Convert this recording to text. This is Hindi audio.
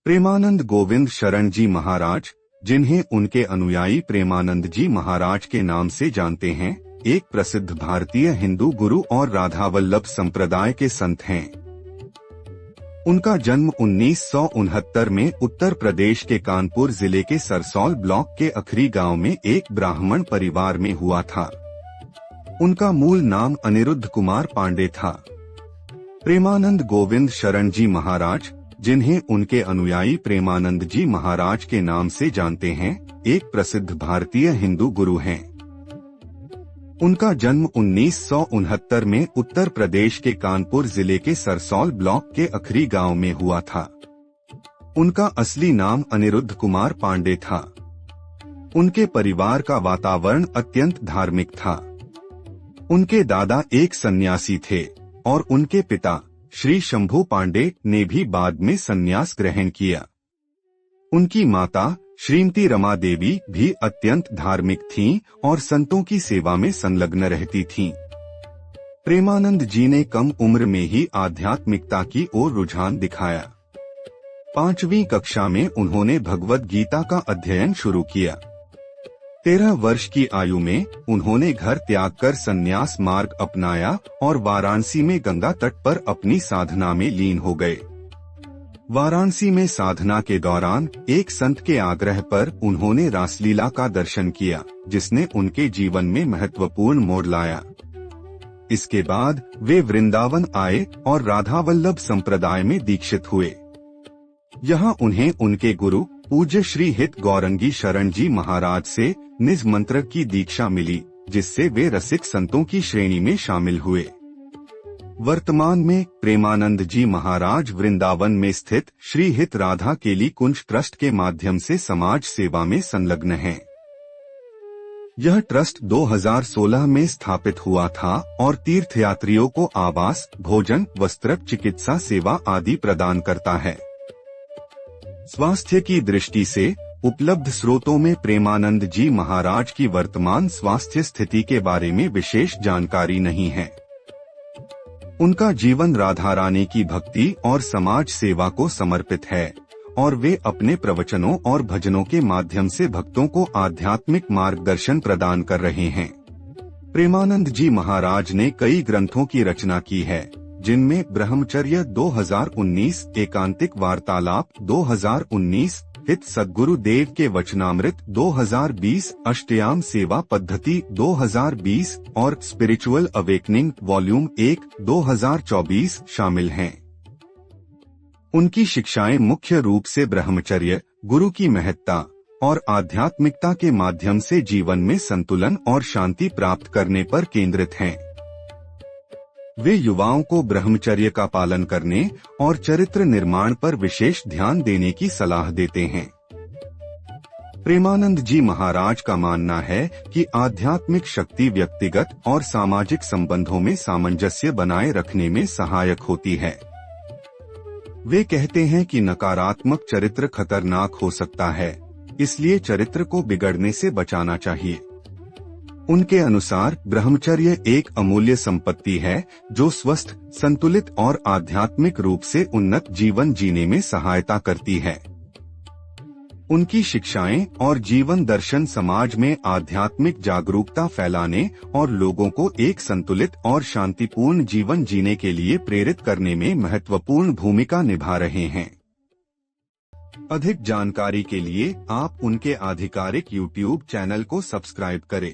प्रेमानंद गोविंद शरण जी महाराज, जिन्हें उनके अनुयायी प्रेमानंद जी महाराज के नाम से जानते हैं, एक प्रसिद्ध भारतीय हिंदू गुरु और राधावल्लभ संप्रदाय के संत हैं। उनका जन्म 1969 में उत्तर प्रदेश के कानपुर जिले के सरसौल ब्लॉक के अखरी गांव में एक ब्राह्मण परिवार में हुआ था। उनका मूल नाम अनिरुद्ध कुमार पांडे था। प्रेमानंद गोविंद शरण जी महाराज, जिन्हें उनके अनुयायी प्रेमानंद जी महाराज के नाम से जानते हैं, एक प्रसिद्ध भारतीय हिंदू गुरु हैं। उनका जन्म 1969 में उत्तर प्रदेश के कानपुर जिले के सरसौल ब्लॉक के अखरी गांव में हुआ था। उनका असली नाम अनिरुद्ध कुमार पांडे था। उनके परिवार का वातावरण अत्यंत धार्मिक था। उनके दादा एक सन्यासी थे और उनके पिता श्री शंभू पांडे ने भी बाद में सन्यास ग्रहण किया। उनकी माता श्रीमती रमा देवी भी अत्यंत धार्मिक थीं और संतों की सेवा में संलग्न रहती थीं। प्रेमानंद जी ने कम उम्र में ही आध्यात्मिकता की ओर रुझान दिखाया। 5वीं कक्षा में उन्होंने भगवद गीता का अध्ययन शुरू किया। 13 वर्ष की आयु में उन्होंने घर त्यागकर संन्यास मार्ग अपनाया और वाराणसी में गंगा तट पर अपनी साधना में लीन हो गए। वाराणसी में साधना के दौरान एक संत के आग्रह पर उन्होंने रासलीला का दर्शन किया, जिसने उनके जीवन में महत्वपूर्ण मोड़ लाया। इसके बाद वे वृंदावन आए और राधावल्लभ संप्रदाय में दीक्षित हुए। यहाँ उन्हें उनके गुरु पूज्य श्री हित गौरंगी शरण जी महाराज से निज मंत्र की दीक्षा मिली, जिससे वे रसिक संतों की श्रेणी में शामिल हुए। वर्तमान में प्रेमानंद जी महाराज वृंदावन में स्थित श्री हित राधा केली कुंज ट्रस्ट के माध्यम से समाज सेवा में संलग्न हैं। यह ट्रस्ट 2016 में स्थापित हुआ था और तीर्थयात्रियों को आवास, भोजन, वस्त्र, चिकित्सा सेवा आदि प्रदान करता है। स्वास्थ्य की दृष्टि से उपलब्ध स्रोतों में प्रेमानंद जी महाराज की वर्तमान स्वास्थ्य स्थिति के बारे में विशेष जानकारी नहीं है। उनका जीवन राधा रानी की भक्ति और समाज सेवा को समर्पित है और वे अपने प्रवचनों और भजनों के माध्यम से भक्तों को आध्यात्मिक मार्गदर्शन प्रदान कर रहे हैं। प्रेमानंद जी महाराज ने कई ग्रंथों की रचना की है, जिनमें ब्रह्मचर्य 2019, एकांतिक वार्तालाप 2019, हित सद्गुरु देव के वचनामृत 2020, अष्टयाम सेवा पद्धति 2020 और स्पिरिचुअल अवेकनिंग वॉल्यूम 1 2024 शामिल हैं। उनकी शिक्षाएं मुख्य रूप से ब्रह्मचर्य, गुरु की महत्ता और आध्यात्मिकता के माध्यम से जीवन में संतुलन और शांति प्राप्त करने पर केंद्रित हैं। वे युवाओं को ब्रह्मचर्य का पालन करने और चरित्र निर्माण पर विशेष ध्यान देने की सलाह देते हैं। प्रेमानंद जी महाराज का मानना है कि आध्यात्मिक शक्ति व्यक्तिगत और सामाजिक संबंधों में सामंजस्य बनाए रखने में सहायक होती है। वे कहते हैं कि नकारात्मक चरित्र खतरनाक हो सकता है, इसलिए चरित्र को बिगड़ने से बचाना चाहिए। उनके अनुसार ब्रह्मचर्य एक अमूल्य संपत्ति है जो स्वस्थ, संतुलित और आध्यात्मिक रूप से उन्नत जीवन जीने में सहायता करती है। उनकी शिक्षाएं और जीवन दर्शन समाज में आध्यात्मिक जागरूकता फैलाने और लोगों को एक संतुलित और शांतिपूर्ण जीवन जीने के लिए प्रेरित करने में महत्वपूर्ण भूमिका निभा रहे हैं। अधिक जानकारी के लिए आप उनके आधिकारिक YouTube चैनल को सब्सक्राइब करें।